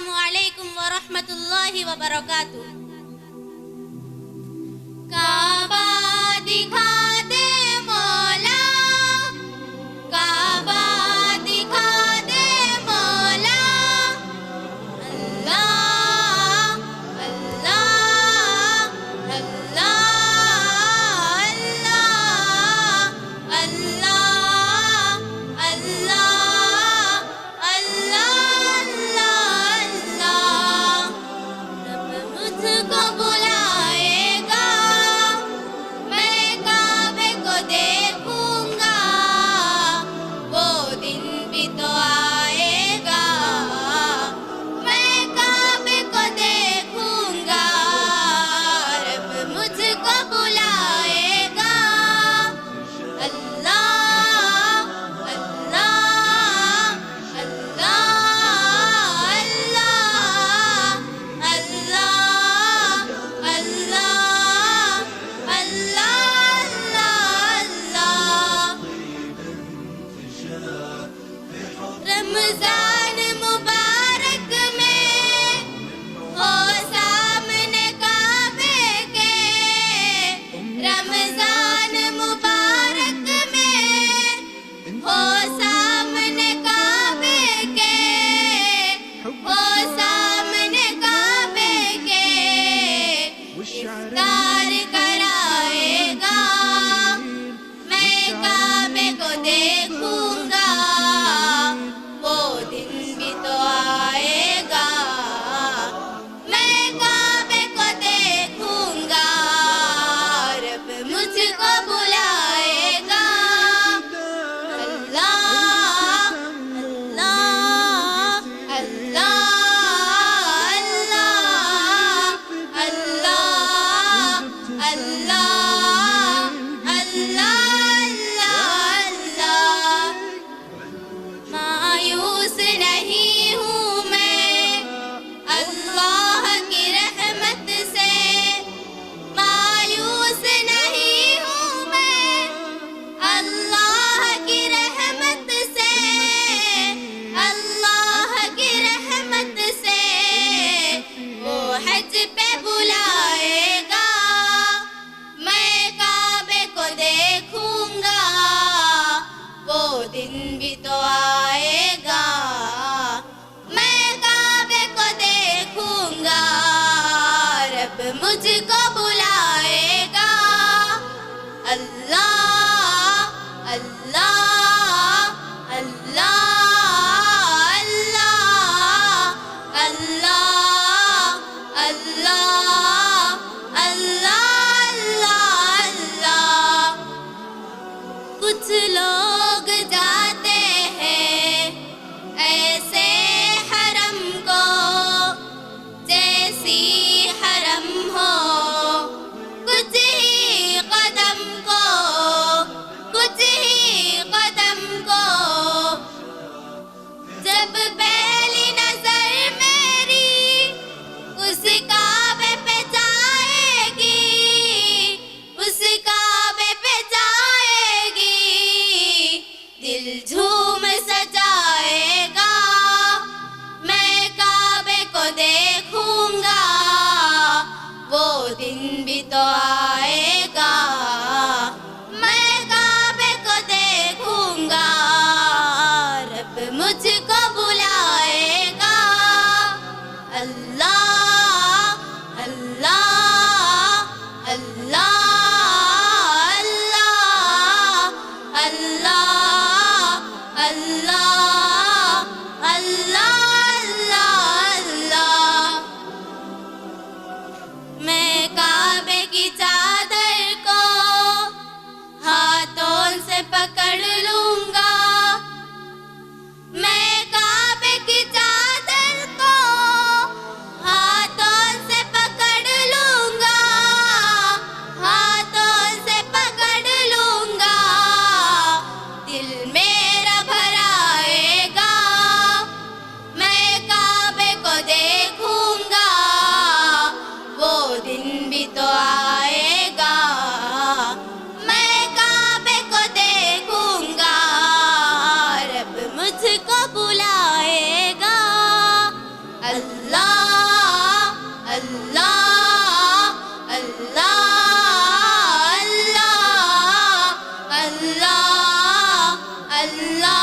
السلام علیکم ورحمۃ اللہ وبرکاتہ. کعبہ دکھا دے مولا، کعبہ دکھا دے مولا، اللہ اللہ اللہ اللہ اللہ اللہ اللہ. رب مجھ کو بلائے گا، میں کعبے کو دیکھوں گا، وہ دن بھی تو آئے گا، میں کعبے کو دیکھوں گا. رب مجھ کو بلائے گا، اللہ اللہ اللہ اللہ اللہ اللہ. رمضان مبارک میں ہو سامنے کعبے کے، رمضان مبارک میں ہو سامنے کعبے کے، ہو سامنے کعبے کے. افطار کرائے گا، میں کعبے کو دیکھوں گا، وہ دن بھی تو آئے گا، میں کعبے کو دیکھوں گا. رب مجھ کو بلائے گا، اللہ اللہ اللہ اللہ اللہ اللہ اللہ. مایوس نہیں ہوں میں اللہ کی رحمت سے، مایوس نہیں ہوں میں اللہ کی رحمت سے، اللہ کی رحمت سے. وہ حج پہ بلائے گا، میں کعبے کو دیکھوں گا، وہ دن بھی تو آئے گا، میں کعبے کو دیکھوں گا. رب مجھ کو بلائے گا، اللہ اللہ اللہ اللہ اللہ اللہ اللہ. کچھ لوگ جاتے ہیں ایسے حرم کو، جیسی حرم ہو، کچھ ہی قدم کو، کچھ ہی اللہ اللہ اللہ اللہ اللہ اللہ